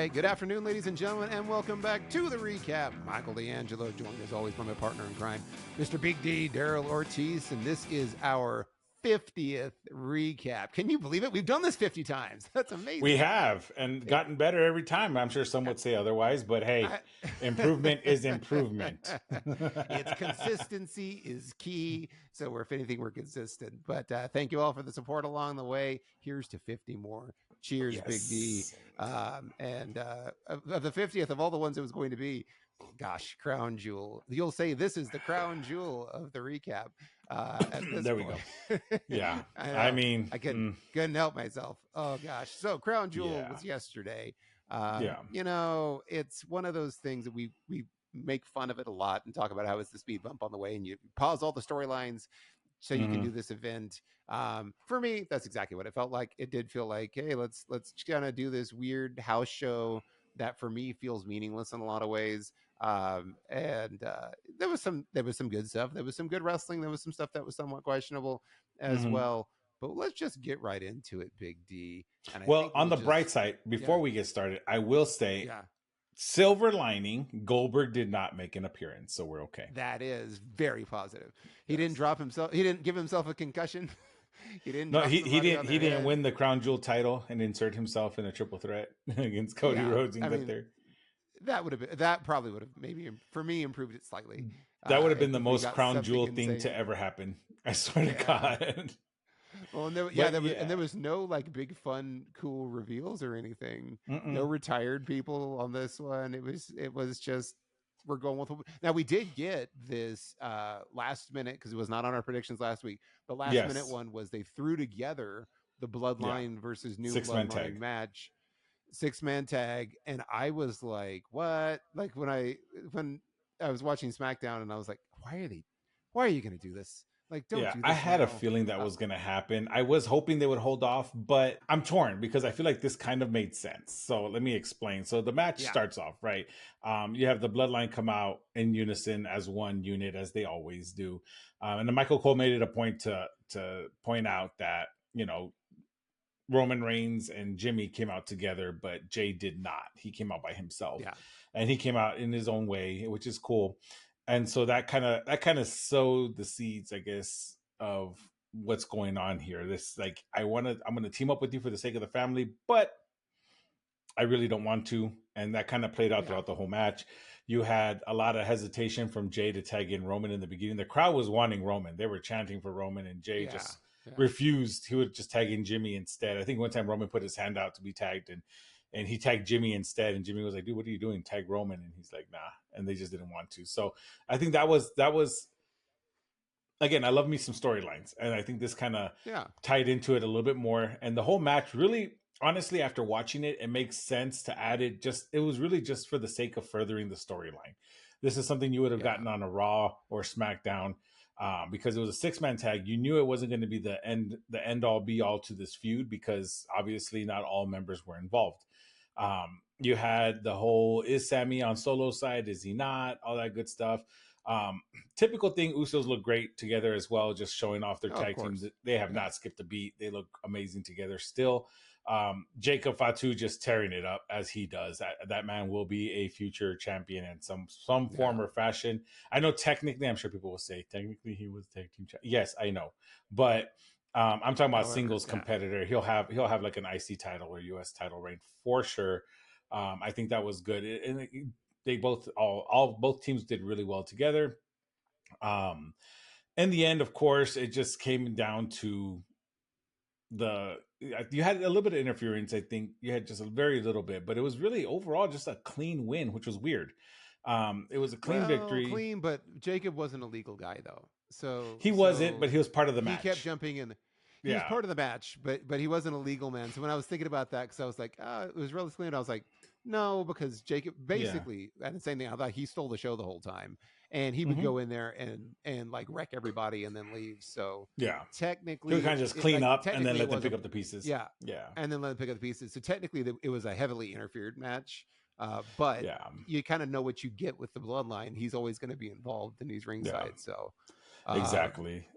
right, good afternoon, ladies and gentlemen, and welcome back to the recap. Michael D'Angelo, joined as always by my partner in crime, Mr. Big D, Daryl Ortiz, and this is our 50th recap. Can you believe it? We've done this 50 times. That's amazing. We have, and gotten better every time. I'm sure some would say otherwise, but hey, improvement is improvement. It's consistency is key. So if anything, we're consistent. But thank you all for the support along the way. Here's to 50 more. Cheers, Yes. Big D. And of the 50th of all the ones it was going to be, gosh, crown jewel. You'll say this is the crown jewel of the recap. At this There point. we go. Yeah. I mean, I couldn't help myself. Oh gosh. So crown jewel was yesterday. You know, it's one of those things that we make fun of it a lot and talk about how it's the speed bump on the way, and you pause all the storylines so you can do this event. For me, that's exactly what it felt like. It did feel like, hey, let's kind of do this weird house show that for me feels meaningless in a lot of ways. And there was some good stuff. There was some good wrestling. There was some stuff that was somewhat questionable as well. But let's just get right into it, Big D. And on the bright side, before we get started, I will say, silver lining, Goldberg did not make an appearance, so we're okay. That is very positive. He didn't drop himself. He didn't give himself a concussion. He didn't. No, he didn't win the crown jewel title and insert himself in a triple threat against Cody Rhodes and Gunther. That probably would have maybe for me improved it slightly. That would have been the most crown jewel thing to ever happen. I swear to God. Well, there was no like big fun cool reveals or anything. No retired people on this one. It was just we're going with. Now we did get this last minute because it was not on our predictions last week. The last minute one was they threw together the Bloodline versus New Bloodline match, 6-man tag, and I was like, what? Like when I was watching SmackDown and I was like, why are you going to do this? Like, don't do this. I had a feeling that was going to happen. I was hoping they would hold off, but I'm torn because I feel like this kind of made sense. So let me explain. So the match starts off, right? You have the Bloodline come out in unison as one unit, as they always do. And then Michael Cole made it a point to point out that, you know, Roman Reigns and Jimmy came out together, but Jay did not. He came out by himself. Yeah. And he came out in his own way, which is cool. And so that kind of sowed the seeds, I guess, of what's going on here. This like I'm going to team up with you for the sake of the family, but I really don't want to. And that kind of played out throughout the whole match. You had a lot of hesitation from Jay to tag in Roman in the beginning. The crowd was wanting Roman. They were chanting for Roman, and Jay just refused. He would just tag in Jimmy instead. I think one time Roman put his hand out to be tagged, and he tagged Jimmy instead. And Jimmy was like, dude, what are you doing? Tag Roman. And he's like, nah. And they just didn't want to. So I think that was again, I love me some storylines. And I think this kind of tied into it a little bit more. And the whole match really, honestly, after watching it, it makes sense to add it. It was really just for the sake of furthering the storyline. This is something you would have gotten on a Raw or SmackDown. Because it was a 6-man tag. You knew it wasn't going to be the end all be all to this feud because obviously not all members were involved. You had the whole, is Sammy on Solo side? Is he not? All that good stuff. Typical thing. Usos look great together as well, just showing off their tag teams. They have not skipped a beat. They look amazing together still. Jacob Fatu just tearing it up as he does. That man will be a future champion in some form or fashion. I know technically, I'm sure people will say technically he was tag team champion. Yes, I know, but I'm talking about singles competitor. He'll have like an IC title or US title reign for sure. I think that was good, and they both teams did really well together. In the end, of course, it just came down to you had a little bit of interference. I think you had just a very little bit, but it was really overall just a clean win, which was weird. It was a clean victory. Clean, but Jacob wasn't a legal guy though. So he wasn't, but he was part of the match. He kept jumping in. He was part of the match, but he wasn't a legal man. So when I was thinking about that, because I was like, it was relatively clean, I was like, no, because Jacob basically, and the same thing, I thought he stole the show the whole time. And he would go in there and like wreck everybody and then leave. So technically, he would kind of just clean up and then let them pick up the pieces. Yeah, and then let them pick up the pieces. So technically, it was a heavily interfered match. But you kind of know what you get with the Bloodline. He's always going to be involved and he's ringside. So exactly.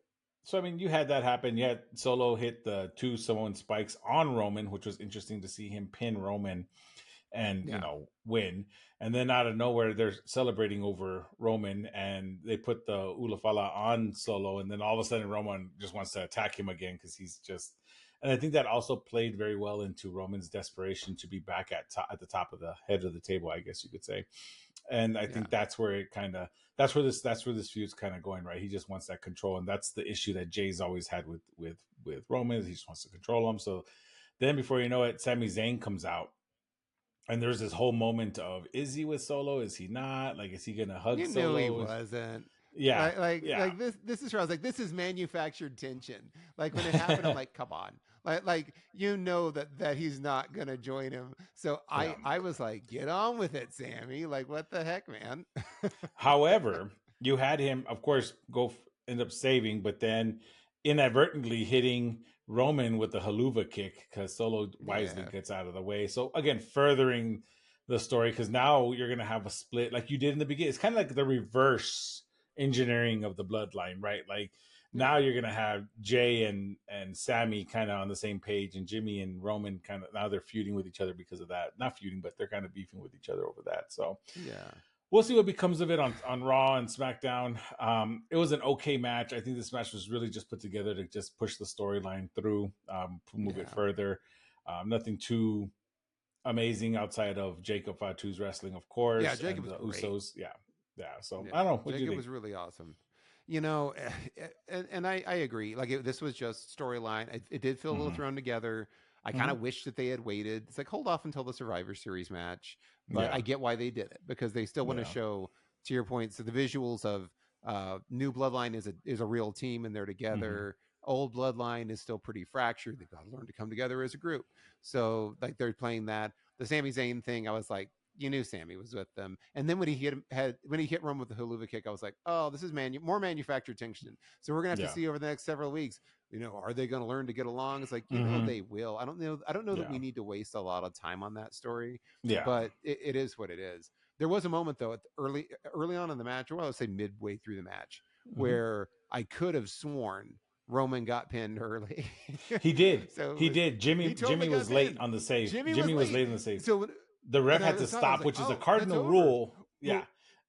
So I mean, you had that happen. You had Solo hit the 2 Samoan spikes on Roman, which was interesting to see him pin Roman. and win. And then out of nowhere, they're celebrating over Roman, and they put the Ulafala on Solo, and then all of a sudden Roman just wants to attack him again because he's just. And I think that also played very well into Roman's desperation to be back at the top of the head of the table, I guess you could say. And I think that's where it kind of that's where this feud's kind of going, right? He just wants that control, and that's the issue that Jay's always had with Roman. He just wants to control him. So then, before you know it, Sami Zayn comes out. And there's this whole moment of, is he with Solo? Is he not? Like, is he gonna hug Solo? He wasn't. Yeah, like this is where I was like, this is manufactured tension. Like when it happened, I'm like, come on, like that he's not gonna join him. So I was like, get on with it, Sammy. Like, what the heck, man? However, you had him, of course, end up saving, but then inadvertently hitting Roman with the haluva kick because Solo wisely gets out of the way. So again, furthering the story, because now you're going to have a split like you did in the beginning. It's kind of like the reverse engineering of the bloodline, right? Like now you're going to have Jay and Sammy kind of on the same page, and Jimmy and Roman kind of, now they're feuding with each other because of that. Not feuding, but they're kind of beefing with each other over that. So we'll see what becomes of it on Raw and SmackDown. It was an okay match. I think this match was really just put together to just push the storyline through, move it further. Nothing too amazing outside of Jacob Fatu's wrestling, of course. Yeah, Jacob was great. Usos. Yeah. So I don't know. What Jacob was really awesome. And I agree. Like this was just storyline. It did feel a little thrown together. I kind of wish that they had waited. It's like, hold off until the Survivor Series match. But I get why they did it, because they still want to show, to your point, so the visuals of New Bloodline is a real team and they're together. Old Bloodline is still pretty fractured. They've got to learn to come together as a group. So like they're playing that. The Sami Zayn thing, I was like, you knew Sammy was with them. And then when he hit Roman with the haluva kick, I was like, oh, this is more manufactured tension. So we're gonna have to see over the next several weeks. Are they going to learn to get along? It's like, they will. I don't know that we need to waste a lot of time on that story. Yeah, but it is what it is. There was a moment though, early on in the match, or I would say midway through the match, where I could have sworn Roman got pinned early. He did. Jimmy was late on the save. Jimmy was late on the save. So the ref had to stop, which is a cardinal rule. Yeah.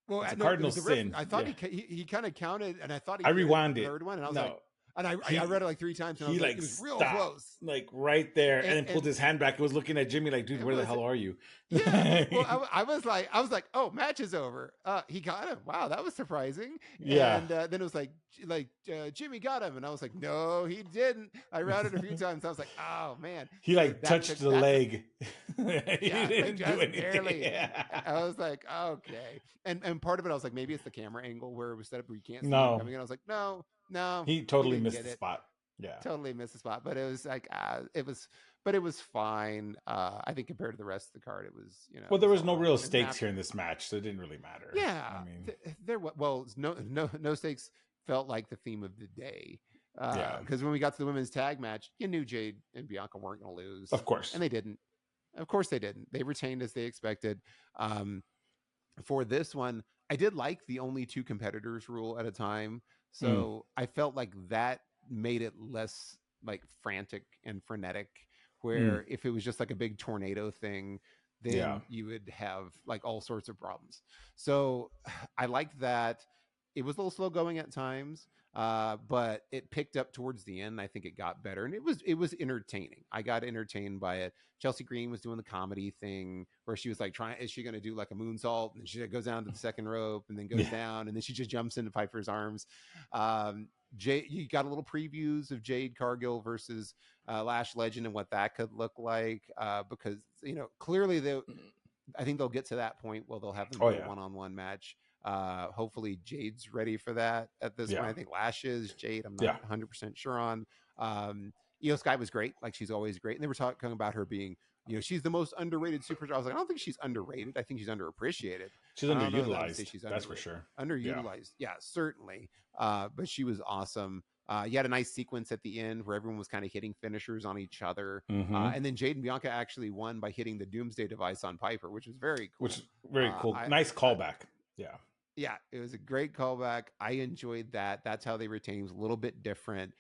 Well, it's a cardinal sin. I thought he kind of counted, and I thought I rewound it. Third one, and I was like, and I read it like 3 times, and I was like, it was real close. Like right there, and then pulled his hand back. It was looking at Jimmy like, dude, where the hell are you? Yeah. Well, I was like, oh, match is over. He got him. Wow, that was surprising. Yeah. And then it was like Jimmy got him, and I was like, no, he didn't. I read it a few times. I was like, oh man. He touched the leg. He didn't do anything. Barely. Yeah. I was like, okay. And part of it, I was like, maybe it's the camera angle where it was set up where you can't see him coming in. I was like, no. He totally missed the spot. Yeah, totally missed the spot. But it was like it was fine. I think compared to the rest of the card, it was Well, there was no real stakes here in this match, so it didn't really matter. Yeah, I mean, no stakes felt like the theme of the day. Because when we got to the women's tag match, you knew Jade and Bianca weren't going to lose, of course, and they didn't. Of course, they didn't. They retained as they expected. For this one, I did like the only 2 competitors rule at a time. So I felt like that made it less like frantic and frenetic, where if it was just like a big tornado thing, then you would have like all sorts of problems. So I liked that. It was a little slow going at times, but it picked up towards the end. I think it got better, and it was entertaining. I got entertained by it. Chelsea Green was doing the comedy thing where she was like, is she going to do like a moonsault? And she goes down to the second rope and then goes down, and then she just jumps into Piper's arms. You got a little previews of Jade Cargill versus Lash Legend and what that could look like, because clearly I think they'll get to that point where they'll have them do a one-on-one match. Hopefully Jade's ready for that at this point. I think Lash is. Jade, I'm not 100% sure on. Io Sky was great. Like, she's always great. And they were talking about her being, she's the most underrated superstar. I was like, I don't think she's underrated. I think she's underappreciated. She's underutilized. That's for sure. Underutilized. Yeah, certainly. But she was awesome. You had a nice sequence at the end where everyone was kind of hitting finishers on each other. And then Jade and Bianca actually won by hitting the Doomsday device on Piper, which was very cool. Nice callback. Yeah, it was a great callback. I enjoyed that. That's how they retained. It was a little bit different.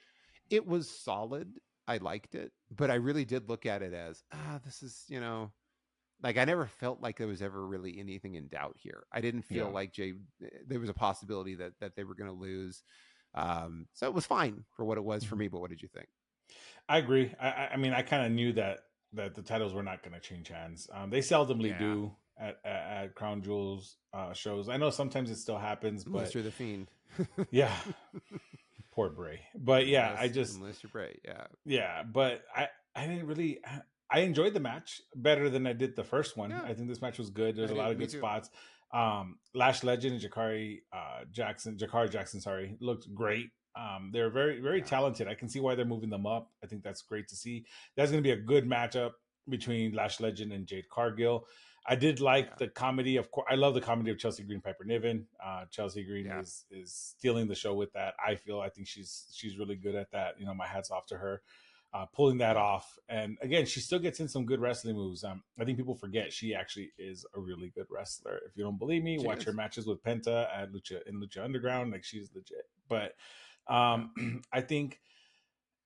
It was solid. I liked it, but I really did look at it as, this is, like I never felt like there was ever really anything in doubt here. I didn't feel like there was a possibility that they were going to lose. So it was fine for what it was for me. But what did you think? I agree. I mean, I kind of knew that the titles were not going to change hands. They seldomly do at Crown Jewels shows. I know sometimes it still happens, but Mr. the Fiend. Yeah. Poor Bray. But yeah, Mr. Bray. Yeah. Yeah, but I didn't really. I enjoyed the match better than I did the first one. Yeah. I think this match was good. There's a lot of good spots. Lash Legend and Jakari Jackson, sorry, looked great. They're very, very talented. I can see why they're moving them up. I think that's great to see. That's going to be a good matchup between Lash Legend and Jade Cargill. I did like the comedy. Of course, I love the comedy of Chelsea Green, Piper Niven. Chelsea Green is stealing the show with that. I think she's really good at that. You know, my hat's off to her. Pulling that off. And again, she still gets in some good wrestling moves. I think people forget she actually is a really good wrestler. If you don't believe me, watch her matches with Penta at Lucha Underground. Like, she's legit. But I think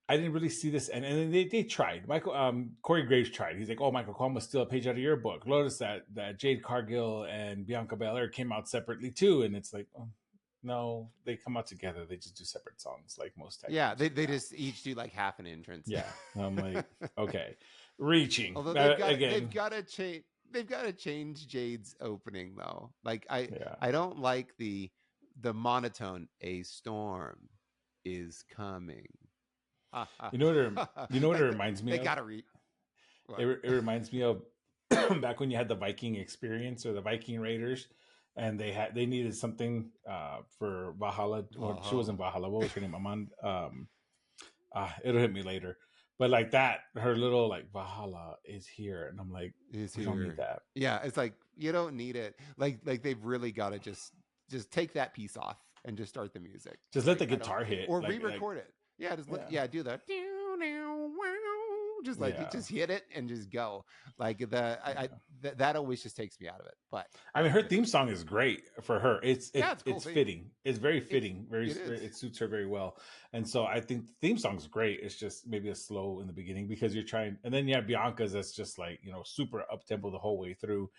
I didn't really see this. And they tried. Corey Graves tried. He's like, oh, Michael Kwan must steal a page out of your book. Notice that Jade Cargill and Bianca Belair came out separately too. And it's like, oh, no, they come out together. They just do separate songs like most tag teams. They just each do like half an entrance. Yeah. I'm like, okay. Reaching. Although they've got to change. They've got to change Jade's opening though. Like I don't like the monotone. A storm is coming. You know what it reminds me of? They gotta read. It reminds me of back when you had the Viking Experience or the Viking Raiders, and they needed something for Valhalla. Or she wasn't Valhalla. What was her name? Amand. It'll hit me later. But like that, her little like Valhalla is here, and I'm like, we don't need that. Yeah, it's like you don't need it. Like they've really got to just take that piece off and just start the music. Just let the guitar hit or re-record it. Yeah, do that. Just just hit it and just go. Like that always just takes me out of it. But I mean, her theme song is great for her. It's fitting. It's very fitting. It suits her very well. And so I think the theme song's great. It's just maybe a slow in the beginning because you're trying, and then you have Bianca's that's just like, you know, super up tempo the whole way through.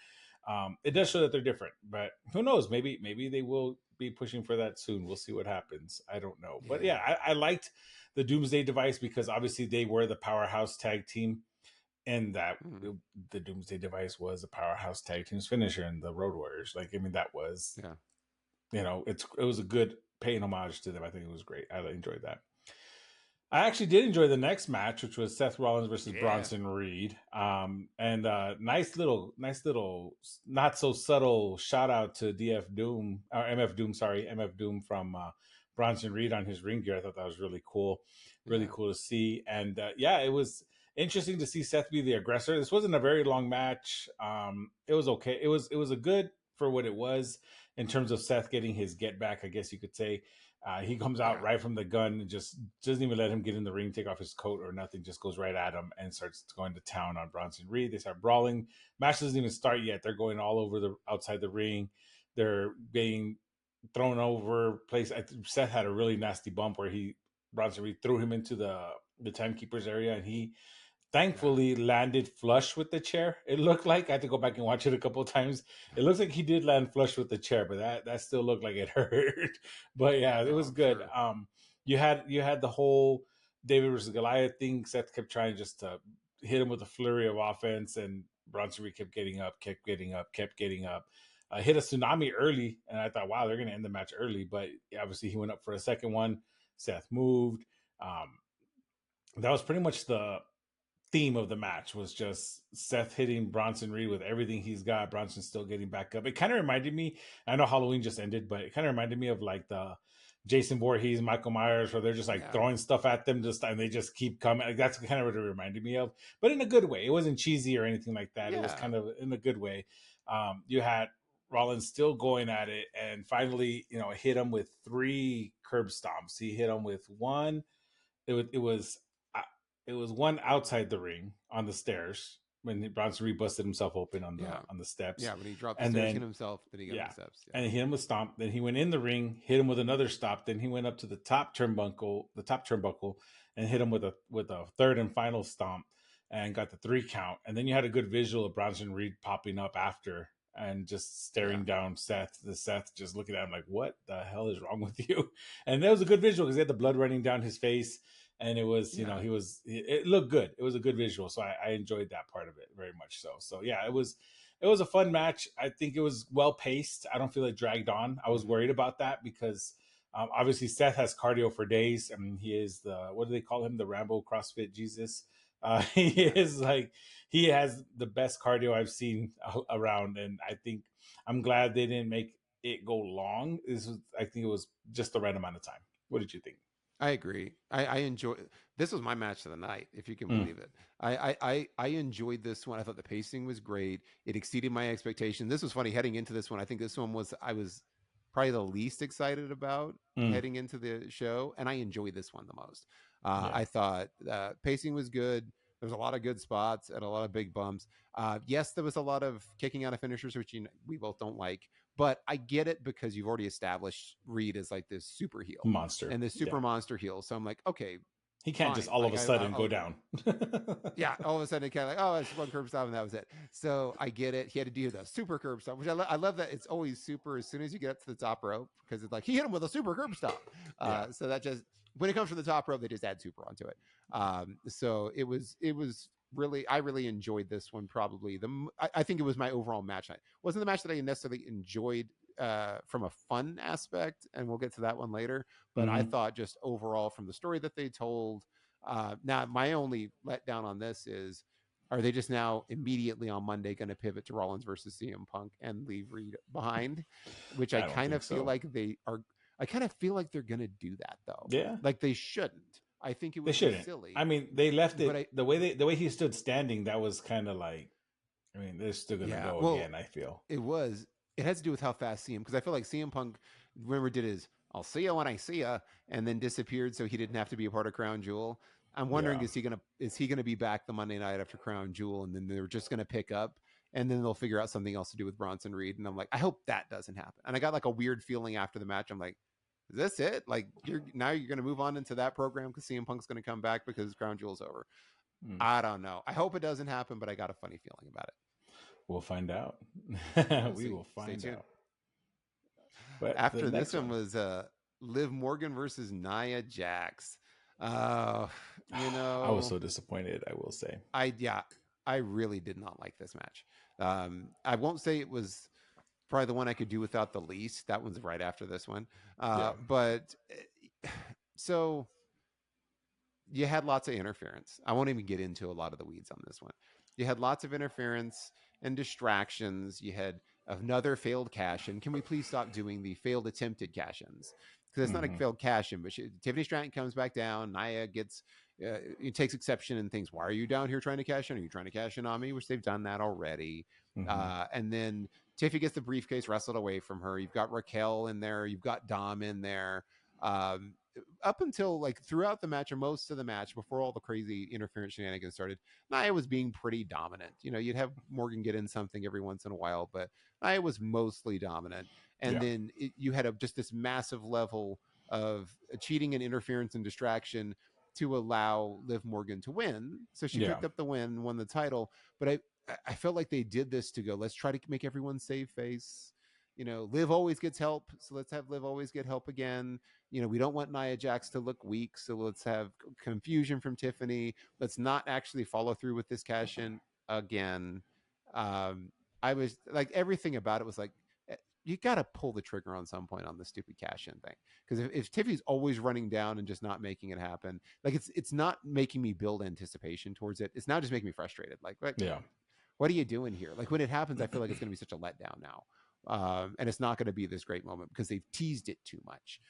It does show that they're different, but who knows? Maybe they will be pushing for that soon. We'll see what happens. I don't know. But yeah, I liked the Doomsday Device because obviously they were the powerhouse tag team, and that the Doomsday Device was a powerhouse tag team's finisher in the Road Warriors. Like, I mean, that was, you know, it was a good paying homage to them. I think it was great. I enjoyed that. I actually did enjoy the next match, which was Seth Rollins versus Bronson Reed. And nice little, not so subtle shout out to MF Doom from Bronson Reed on his ring gear. I thought that was really cool, cool to see. And it was interesting to see Seth be the aggressor. This wasn't a very long match. It was okay. It was a good for what it was in terms of Seth getting his get back, I guess you could say. He comes out right from the gun and just doesn't even let him get in the ring, take off his coat or nothing, just goes right at him and starts going to town on Bronson Reed. They start brawling. Match doesn't even start yet. They're going all over outside the ring. They're being thrown over place. Seth had a really nasty bump where Bronson Reed threw him into the timekeeper's area, and he thankfully landed flush with the chair. It looked like, I had to go back and watch it a couple of times. It looks like he did land flush with the chair, but that still looked like it hurt. But yeah, it was good. Sure. You had the whole David versus Goliath thing. Seth kept trying just to hit him with a flurry of offense, and Bronson Reed kept getting up. Hit a tsunami early, and I thought, wow, they're going to end the match early. But obviously he went up for a second one. Seth moved. That was pretty much the theme of the match, was just Seth hitting Bronson Reed with everything he's got. Bronson still getting back up. It kind of reminded me, I know Halloween just ended, but it kind of reminded me of like the Jason Voorhees, Michael Myers, where they're just like throwing stuff at them and they just keep coming. Like, that's kind of what it reminded me of, but in a good way. It wasn't cheesy or anything like that. It was kind of in a good way. You had Rollins still going at it, and finally, you know, hit him with 3 curb stomps. He hit him with one. It was one outside the ring on the stairs when Bronson Reed busted himself open on the steps. Yeah, when he dropped the stairs, hit himself, then he got on the steps. Yeah. And he hit him with stomp. Then he went in the ring, hit him with another stop. Then he went up to the top turnbuckle, and hit him with a third and final stomp. and got the 3 count. And then you had a good visual of Bronson Reed popping up after and just staring down Seth just looking at him like, what the hell is wrong with you? And that was a good visual because he had the blood running down his face. And it was, you know, it looked good. It was a good visual. So I enjoyed that part of it very much so. So yeah, it was a fun match. I think it was well paced. I don't feel it dragged on. I was worried about that because obviously Seth has cardio for days. I mean, he is what do they call him? The Rambo CrossFit Jesus. He is like, he has the best cardio I've seen around. And I think I'm glad they didn't make it go long. I think it was just the right amount of time. What did you think? I agree. I enjoy this was my match of the night, if you can believe it. I enjoyed this one. I thought the pacing was great. It exceeded my expectation. This was funny heading into this one. I think this one I was probably the least excited about heading into the show, and I enjoyed this one the most. I thought pacing was good. There was a lot of good spots and a lot of big bumps. Yes, there was a lot of kicking out of finishers, which we both don't like. But I get it because you've already established Reed as like this super heel monster and this super monster heel. So I'm like, okay, he can't just all of a sudden go down. Yeah, all of a sudden it kind of like, oh, it's one curb stop and that was it. So I get it. He had to do the super curb stop, which I love that it's always super as soon as you get up to the top rope because it's like he hit him with a super curb stop. So that just when it comes from the top rope, they just add super onto it. So it was really, I really enjoyed this one. Probably I think it was my overall match night. It wasn't the match that I necessarily enjoyed from a fun aspect, and we'll get to that one later. But I thought just overall from the story that they told. Now my only letdown on this is, are they just now immediately on Monday going to pivot to Rollins versus CM Punk and leave Reed behind? Which I kind of feel like they are. I kind of feel like they're going to do that though. Yeah, like they shouldn't. I think it was silly. I mean, they left it the way he stood standing. That was kind of like, I mean, they're still gonna go again. I feel it has to do with how fast CM, because I feel like CM Punk, remember, did his "I'll see you when I see you" and then disappeared, so he didn't have to be a part of Crown Jewel. I'm wondering, is he gonna be back the Monday night after Crown Jewel, and then they're just gonna pick up, and then they'll figure out something else to do with Bronson Reed. And I'm like, I hope that doesn't happen. And I got like a weird feeling after the match. I'm like, is this it? Like you're going to move on into that program because CM Punk's going to come back because Crown Jewel's over. I don't know. I hope it doesn't happen, but I got a funny feeling about it. We'll find out. We will find out. But after this one was Liv Morgan versus Nia Jax. I was so disappointed, I will say. I really did not like this match. I won't say it was probably the one I could do without the least. That one's right after this one. But so you had lots of interference. I won't even get into a lot of the weeds on this one. You had lots of interference and distractions. You had another failed cash-in. Can we please stop doing the failed attempted cash-ins? Because it's not a failed cash-in, but Tiffany Stratton comes back down. Nia takes exception and thinks, why are you down here trying to cash in? Are you trying to cash in on me? Which they've done that already. And then Tiffy gets the briefcase wrestled away from her. You've got Raquel in there. You've got Dom in there. Up until like throughout the match or most of the match, before all the crazy interference shenanigans started, Nia was being pretty dominant. You'd have Morgan get in something every once in a while, but Nia was mostly dominant. And then you had just this massive level of cheating and interference and distraction to allow Liv Morgan to win. So she picked up the win, won the title. But I felt like they did this to go, let's try to make everyone save face. Liv always gets help, so let's have Liv always get help again. We don't want Nia Jax to look weak, so let's have confusion from Tiffany. Let's not actually follow through with this cash in again. I was like, everything about it was like, you got to pull the trigger on some point on the stupid cash in thing. Because if Tiffany's always running down and just not making it happen, like it's not making me build anticipation towards it. It's now just making me frustrated. Like, what are you doing here? Like when it happens, I feel like it's going to be such a letdown now. And it's not going to be this great moment because they've teased it too much.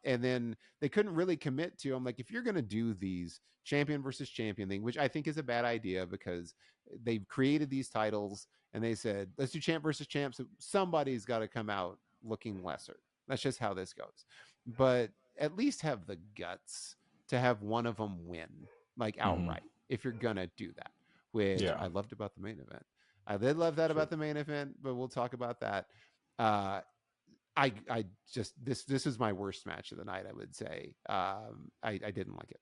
And then they couldn't really commit to, I'm like, if you're going to do these champion versus champion thing, which I think is a bad idea because they've created these titles and they said, let's do champ versus champ. So somebody's got to come out looking lesser. That's just how this goes. But at least have the guts to have one of them win, like outright, if you're going to do that, which I loved about the main event. I did love that about the main event, but we'll talk about that. I just this is my worst match of the night, I would say. I didn't like it.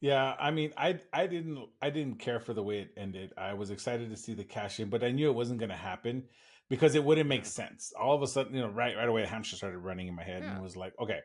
Yeah, I mean, I didn't care for the way it ended. I was excited to see the cash in, but I knew it wasn't going to happen because it wouldn't make Yeah. sense. All of a sudden, right away, a hamster started running in my head, and Yeah. it was like, okay,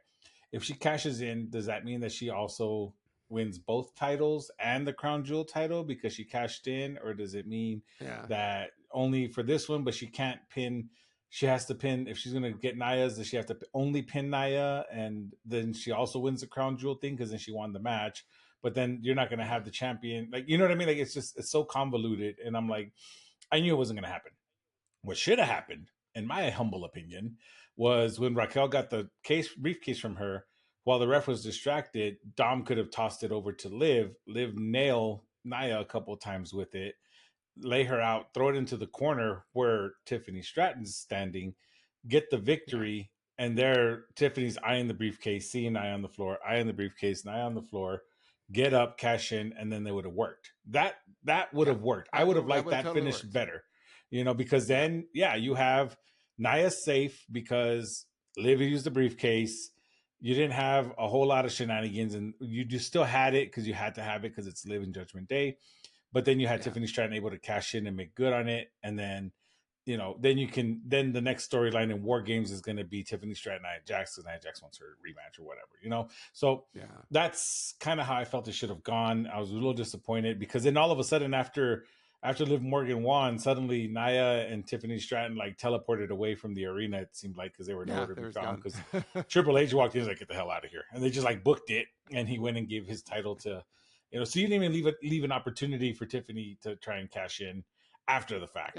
if she cashes in, does that mean that she also wins both titles and the crown jewel title because she cashed in, or does it mean Yeah. that only for this one, but she can't pin? She has to pin if she's going to get Naya's. Does she have to only pin Naya, and then she also wins the crown jewel thing because then she won the match? But then you're not going to Yeah. have the champion. Like, you know what I mean? Like, it's so convoluted. And I'm like, I knew it wasn't going to happen. What should have happened, in my humble opinion, was when Raquel got the briefcase from her while the ref was distracted, Dom could have tossed it over to Liv. Liv nail Naya a couple times with it, lay her out, throw it into the corner where Tiffany Stratton's standing, get the victory, and there Tiffany's eyeing the briefcase, seeing Nia on the floor, eyeing the briefcase, Nia on the floor, get up, cash in, and then they would have worked. That would have worked. I would have liked that totally finish worked. better, because then you have Nia safe because Liv used the briefcase. You didn't have a whole lot of shenanigans, and you just still had it because you had to have it because it's Liv in Judgment Day. But then you had Tiffany Stratton able to cash in and make good on it, and then then the next storyline in War Games is going to be Tiffany Stratton, Nia Jax, because Nia Jax wants her rematch or whatever. So that's kind of how I felt it should have gone. I was a little disappointed because then all of a sudden after Liv Morgan won, suddenly Nia and Tiffany Stratton like teleported away from the arena. It seemed like because they were nowhere to be found because Triple H walked in and was like, "Get the hell out of here!" And they just like booked it, and he went and gave his title to. So you didn't even leave an opportunity for Tiffany to try and cash in after the fact,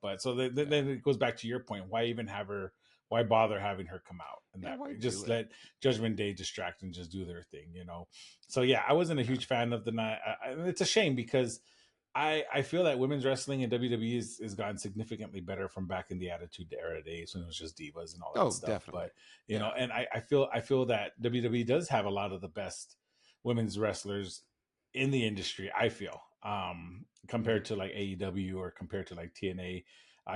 But so then it goes back to your point. Why even have her? Why bother having her come out in that way? Just let Judgment Day distract and just do their thing, So I wasn't a huge fan of the night. It's a shame because I feel that women's wrestling in WWE has gotten significantly better from back in the Attitude Era days when it was just divas and all that stuff. Definitely. But and I feel that WWE does have a lot of the best women's wrestlers in the industry. I feel compared to like AEW or compared to like TNA.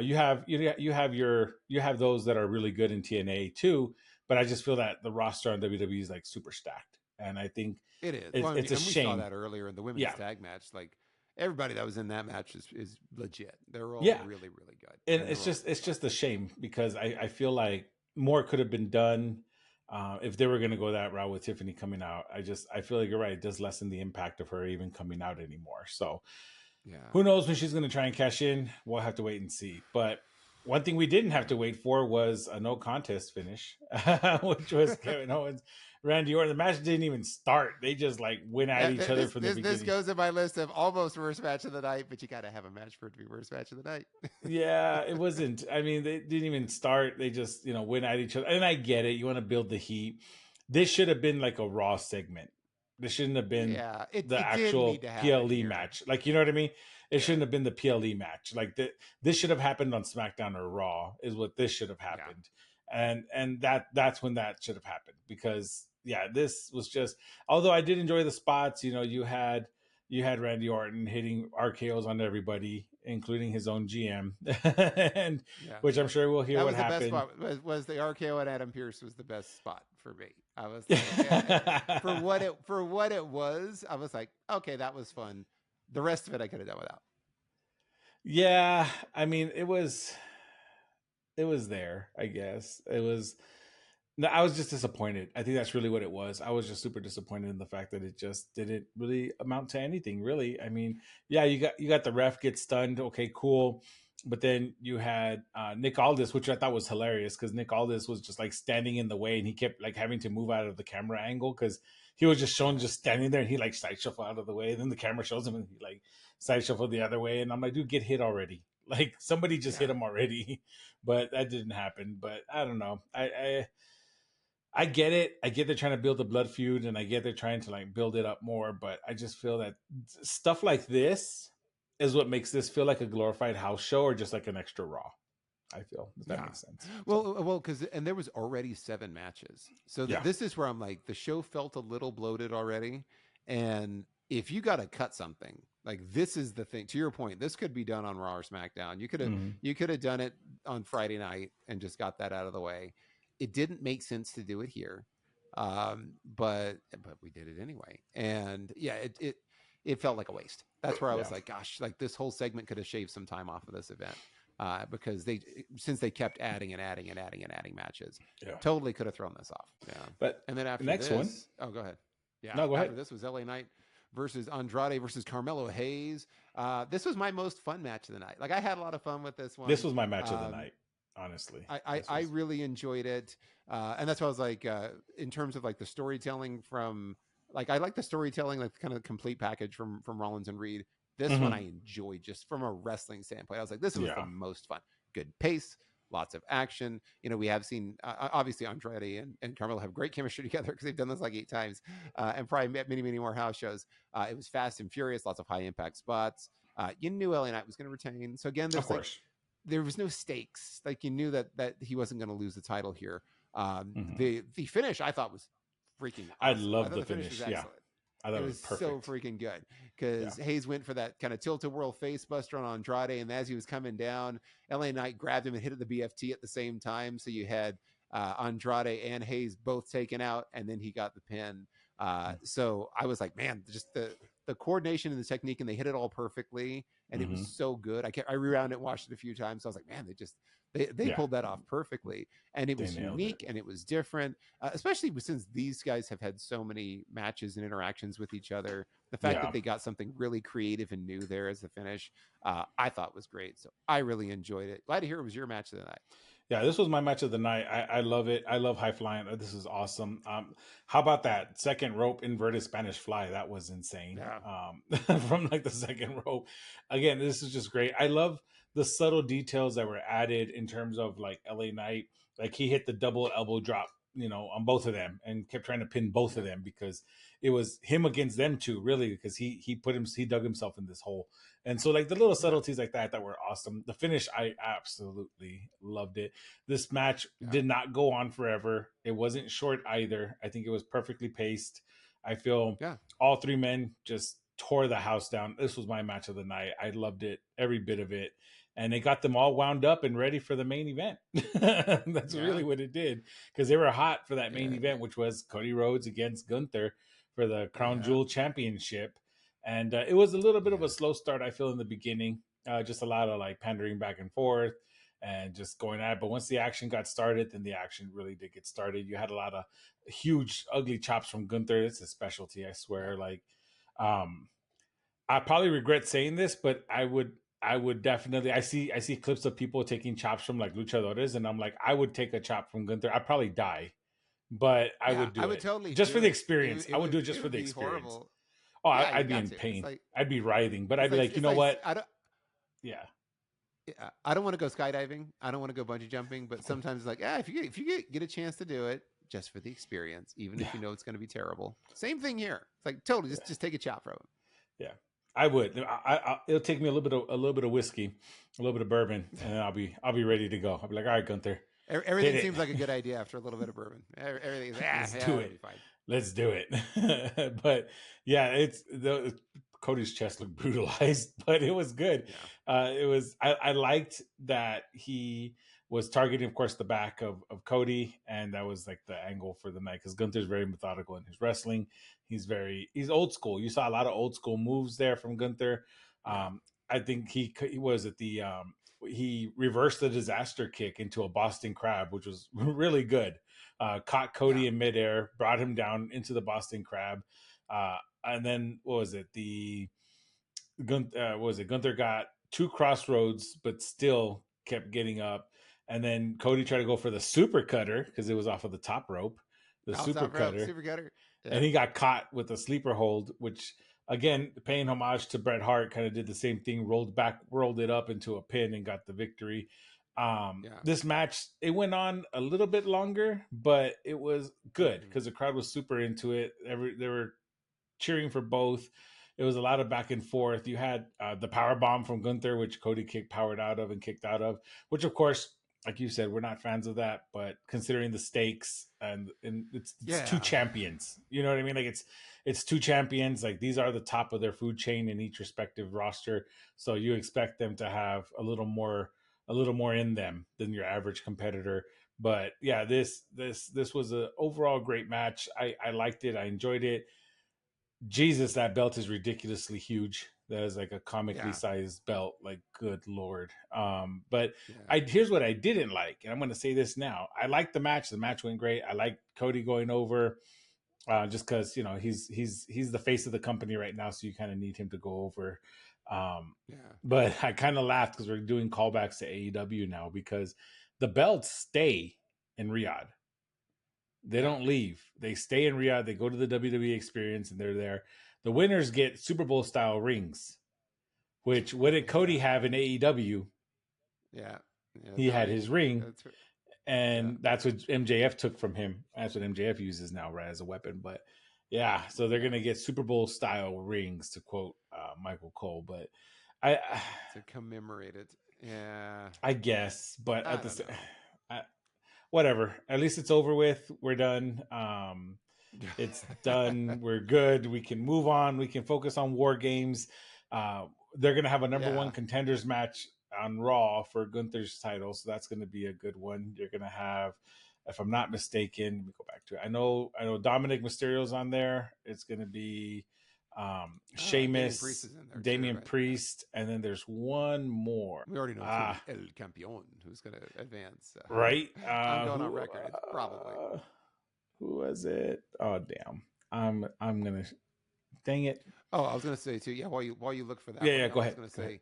You have those that are really good in TNA too, but I just feel that the roster on WWE is like super stacked, and I think it is. It's a shame. We saw that earlier in the women's tag match. Like everybody that was in that match is legit. They're all really, really good. And it's just a shame because I feel like more could have been done if they were going to go that route with Tiffany coming out. I feel like you're right. It does lessen the impact of her even coming out anymore. So who knows when she's going to try and cash in? We'll have to wait and see. But one thing we didn't have to wait for was a no contest finish, which was Kevin Owens, Randy Orton. The match didn't even start. They just like went at each other from the beginning. This goes in my list of almost worst match of the night, but you got to have a match for it to be worst match of the night. Yeah, it wasn't. I mean, they didn't even start. They just, went at each other. And I get it. You want to build the heat. This should have been like a Raw segment. This shouldn't have been the actual PLE match. Like, you know what I mean? It shouldn't have been the PLE match. Like this should have happened on SmackDown or Raw is what this should have happened. And that's when that should have happened because this was just, although I did enjoy the spots, you had Randy Orton hitting RKOs on everybody, including his own GM, and which I'm sure we'll hear that what was the happened. Best spot was the RKO and Adam Pearce was the best spot for me. I was like, for what it was, I was like, okay, that was fun. The rest of it I could have done without. Yeah, I mean, it was there, I guess. No, I was just disappointed. I think that's really what it was. I was just super disappointed in the fact that it just didn't really amount to anything, really. I mean, you got the ref get stunned. Okay, cool. But then you had Nick Aldis, which I thought was hilarious because Nick Aldis was just like standing in the way and he kept like having to move out of the camera angle because he was just shown just standing there and he like side shuffle out of the way. And then the camera shows him and he like side shuffle the other way. And I'm like, dude, get hit already. Like somebody just hit him already. But that didn't happen. But I don't know. I get it. I get they're trying to build a blood feud and I get they're trying to like build it up more, but I just feel that stuff like this is what makes this feel like a glorified house show or just like an extra Raw. I feel if that makes sense. Well, because there was already 7 matches, so this is where I'm like the show felt a little bloated already, and if you got to cut something, like this is the thing. To your point, this could be done on Raw or SmackDown. You could have done it on Friday night and just got that out of the way. It didn't make sense to do it here. But we did it anyway. And yeah, it felt like a waste. That's where I was like, gosh, like this whole segment could have shaved some time off of this event. Because since they kept adding and adding and adding and adding matches, totally could have thrown this off. Yeah. But and then after the next one, go ahead. Yeah. No, go ahead. This was LA Knight versus Andrade versus Carmelo Hayes. This was my most fun match of the night. Like I had a lot of fun with this one. This was my match of the night. Honestly, I really enjoyed it, and that's why I was like, in terms of like the storytelling from, like I like the storytelling, like kind of complete package from Rollins and Reed. This one I enjoyed just from a wrestling standpoint. I was like, this was the most fun. Good pace, lots of action. You know, we have seen obviously Andrade and Carmelo have great chemistry together because they've done this like 8 times, and probably many more house shows. It was fast and furious, lots of high impact spots. You knew LA Knight was going to retain. So again, there's like, there was no stakes. Like you knew that he wasn't going to lose the title here. The finish I thought was freaking awesome. I love the finish. Yeah. I thought it was so freaking good because Hayes went for that kind of tilt-a-whirl face buster on Andrade, and as he was coming down, LA Knight grabbed him and hit the BFT at the same time. So you had Andrade and Hayes both taken out, and then he got the pin. So I was like, man, just the coordination and the technique, and they hit it all perfectly, and it was so good. I rewound it and watched it a few times. So I was like, man, they pulled that off perfectly, and it was unique and it was different, especially since these guys have had so many matches and interactions with each other. The fact that they got something really creative and new there as the finish, I thought was great. So I really enjoyed it. Glad to hear it was your match of the night. Yeah, this was my match of the night. I love it. I love high flying. This is awesome. How about that second rope inverted Spanish fly? That was insane. Yeah. From like the second rope. Again, this is just great. I love the subtle details that were added in terms of like LA Knight. Like he hit the double elbow drop, on both of them and kept trying to pin both of them because it was him against them too, really, because he dug himself in this hole. And so like the little subtleties like that were awesome. The finish, I absolutely loved it. This match did not go on forever. It wasn't short either. I think it was perfectly paced. I feel all 3 men just tore the house down. This was my match of the night. I loved it, every bit of it. And they got them all wound up and ready for the main event. That's really what it did, because they were hot for that main event, which was Cody Rhodes against Gunther for the Crown Jewel Championship. And it was a little bit of a slow start, I feel, in the beginning. Just a lot of like pandering back and forth and just going at it. But once the action got started, then the action really did get started. You had a lot of huge, ugly chops from Gunther. It's a specialty, I swear. Like, I probably regret saying this, but I would definitely. I see clips of people taking chops from like luchadores, and I'm like, I would take a chop from Gunther. I'd probably die, but I would do it. I would totally just for the experience. I would do it just for the experience. Horrible. Oh, I'd be in pain. Like, I'd be writhing, but I'd be like, you know what? I don't. Yeah. I don't want to go skydiving. I don't want to go bungee jumping. But sometimes it's like, if you get a chance to do it, just for the experience, even if you know it's going to be terrible. Same thing here. It's like totally just take a chop from him. Yeah. I would. It'll take me a little bit of whiskey, a little bit of bourbon, and then I'll be ready to go. I'll be like, all right, Gunther. Everything seems like a good idea after a little bit of bourbon. Everything is do it. Fine. Let's do it. But yeah, Cody's chest looked brutalized, but it was good. Yeah. It was. I liked that he was targeting, of course, the back of Cody, and that was like the angle for the night because Gunther's very methodical in his wrestling. He's old school. You saw a lot of old school moves there from Gunther. I think he reversed the disaster kick into a Boston Crab, which was really good. Caught Cody in midair, brought him down into the Boston Crab, and then what was it? Gunther got 2 crossroads, but still kept getting up. And then Cody tried to go for the super cutter because it was off of the top rope, super cutter. Yeah. And he got caught with a sleeper hold, which again, paying homage to Bret Hart, kind of did the same thing, rolled it up into a pin and got the victory. This match, it went on a little bit longer, but it was good because the crowd was super into it. They were cheering for both. It was a lot of back and forth. You had the power bomb from Gunther, which Cody kicked out of, which of course, like you said, we're not fans of that, but considering the stakes and it's 2 champions, you know what I mean? Like it's 2 champions. Like these are the top of their food chain in each respective roster. So you expect them to have a little more in them than your average competitor. But yeah, this was an overall great match. I liked it. I enjoyed it. Jesus, that belt is ridiculously huge. That is like a comically sized belt. Like, good Lord. But here's what I didn't like, and I'm going to say this now. I liked the match. The match went great. I liked Cody going over, just because he's the face of the company right now, so you kind of need him to go over. But I kind of laughed because we're doing callbacks to AEW now, because the belts stay in Riyadh. They don't leave. They stay in Riyadh. They go to the WWE experience, and they're there. The winners get Super Bowl style rings, which what did Cody have in AEW? He had his ring, and that's what MJF took from him. That's what MJF uses now, right, as a weapon. But yeah, so they're gonna get Super Bowl style rings, to quote Michael Cole. But to commemorate it, I guess. But at the whatever. At least it's over with. We're done. It's done. We're good. We can move on. We can focus on War Games. They're going to have a number one contenders match on Raw for Gunther's title, so that's going to be a good one. You're going to have, if I'm not mistaken, let me go back to it. I know Dominic Mysterio's on there. It's going to be Sheamus, Damian Priest, and then there's one more. We already know El Campeón who's going to advance. Right? I'm going on record. It's probably. Who was it? Oh, damn! I'm gonna. Dang it! Oh, I was gonna say too. Yeah, while you look for that. Yeah, go ahead. I was gonna say,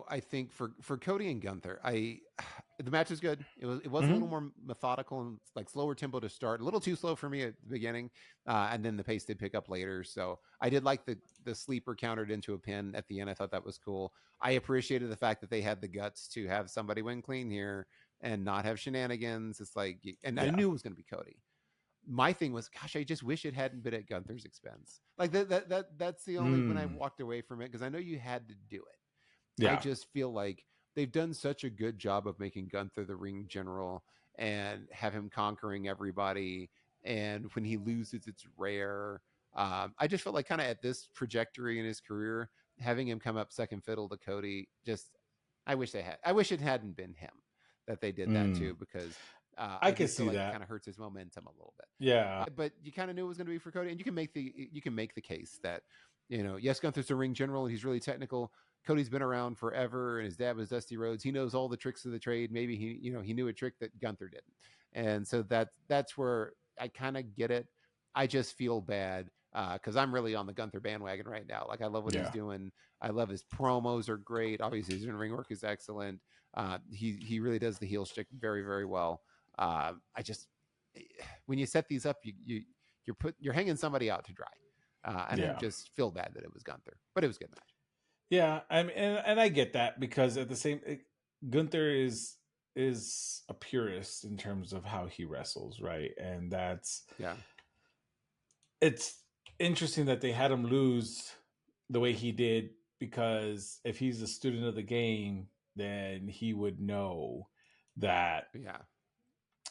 I think for Cody and Gunther, the match is good. It was a little more methodical and like slower tempo to start. A little too slow for me at the beginning, and then the pace did pick up later. So I did like the sleeper countered into a pin at the end. I thought that was cool. I appreciated the fact that they had the guts to have somebody win clean here and not have shenanigans. It's like, and I knew it was going to be Cody. My thing was, gosh, I just wish it hadn't been at Gunther's expense. Like that's the only when I walked away from it, because I know you had to do it. I just feel like they've done such a good job of making Gunther the ring general and have him conquering everybody. And when he loses, it's rare. I just felt like kind of at this trajectory in his career, having him come up second fiddle to Cody, I wish it hadn't been him that they did that too, because I can see that kind of hurts his momentum a little bit. Yeah, but you kind of knew it was going to be for Cody, and you can make the case that, yes, Gunther's a ring general and he's really technical. Cody's been around forever, and his dad was Dusty Rhodes. He knows all the tricks of the trade. Maybe he knew a trick that Gunther didn't, and so that's where I kind of get it. I just feel bad because I'm really on the Gunther bandwagon right now. Like, I love what he's doing. I love his promos are great. Obviously, his in-ring work is excellent. He really does the heel shtick very, very well. When you set these up, you're hanging somebody out to dry, and I just feel bad that it was Gunther, but it was a good match. Yeah, and I get that, because at the same, Gunther is a purist in terms of how he wrestles, right? And that's it's interesting that they had him lose the way he did, because if he's a student of the game, then he would know that.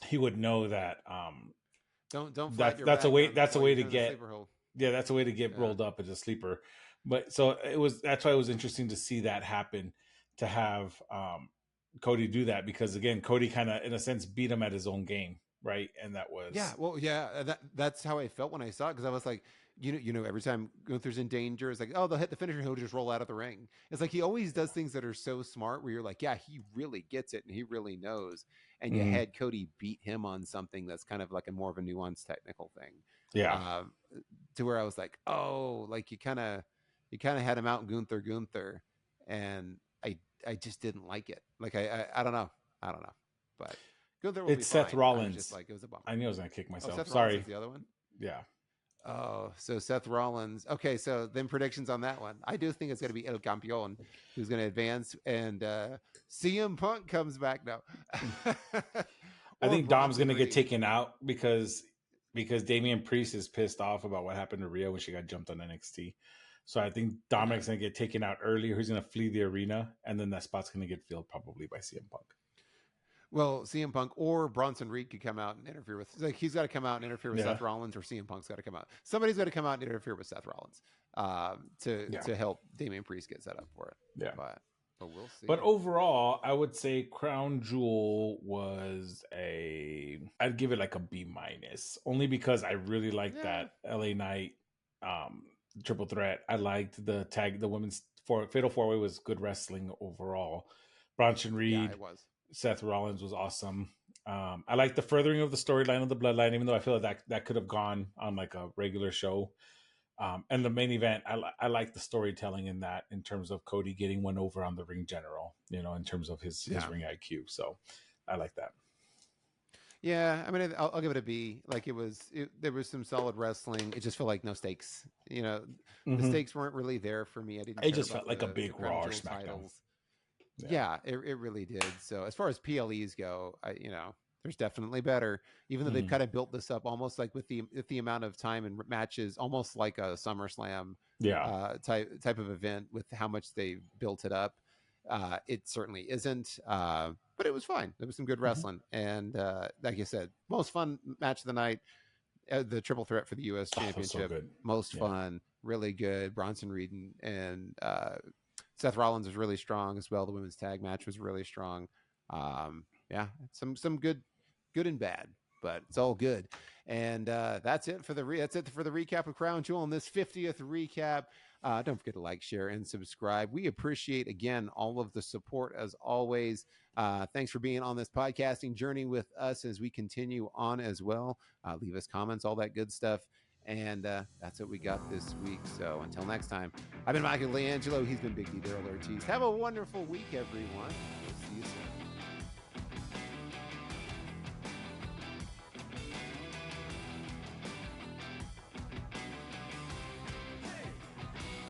He would know that. Don't. That's a way. That's a way to get. Yeah, that's a way to get rolled up as a sleeper. But so that's why it was interesting to see that happen, to have Cody do that, because again, Cody kind of, in a sense, beat him at his own game, right? And that was that's how I felt when I saw it, because I was like, every time Gunther's in danger, it's like, oh, they'll hit the finisher, he'll just roll out of the ring. It's like he always does things that are so smart, where you're like, yeah, he really gets it and he really knows. And you had Cody beat him on something that's kind of like a more of a nuanced technical thing. Yeah. To where I was like, oh, like you kind of had him out Gunther, and I just didn't like it. Like I don't know, but Gunther will it's be Seth fine. Rollins. Just like, it was a bummer. I knew I was gonna kick myself. Seth Sorry. Rollins is the other one. Yeah. Oh, so Seth Rollins. Okay, so then predictions on that one. I do think it's going to be El Campeón who's going to advance, and CM Punk comes back now. I think Dom's going to get taken out because Damian Priest is pissed off about what happened to Rhea when she got jumped on NXT. So I think Dominic's going to get taken out earlier. He's going to flee the arena, and then that spot's going to get filled probably by CM Punk. Well, CM Punk or Bronson Reed could come out and interfere with. Like, he's got to come out and interfere with Seth Rollins, or CM Punk's got to come out. Somebody's got to come out and interfere with Seth Rollins to help Damian Priest get set up for it. Yeah. But we'll see. But overall, I would say Crown Jewel was I'd give it like a B minus, only because I really liked that LA Knight triple threat. I liked the women's Fatal 4-Way was good wrestling overall. Bronson Reed, it was. Seth Rollins was awesome. I like the furthering of the storyline of the Bloodline, even though I feel like that could have gone on like a regular show. And the main event, I like the storytelling in that, in terms of Cody getting one over on the ring general, in terms of his ring IQ. So I like that. Yeah, I mean, I'll give it a B. Like there was some solid wrestling. It just felt like no stakes. The stakes weren't really there for me. I didn't. It just felt like a big Raw or SmackDown. Yeah, it really did. So as far as PLEs go, there's definitely better. Even though they've kind of built this up almost like with the amount of time and matches, almost like a SummerSlam type of event with how much they built it up. It certainly isn't, but it was fine. There was some good wrestling, and like you said, most fun match of the night, the triple threat for the U.S. Championship. So most fun, really good. Bronson Reed and Seth Rollins was really strong as well. The women's tag match was really strong. Some good and bad, but it's all good. And that's it for the recap of Crown Jewel on this 50th recap. Don't forget to like, share, and subscribe. We appreciate, again, all of the support as always. Thanks for being on this podcasting journey with us as we continue on as well. Leave us comments, all that good stuff. And that's what we got this week. So until next time, I've been Michael Leangelo. He's been Big D Daryl Ortiz. Have a wonderful week, everyone. We'll see you soon.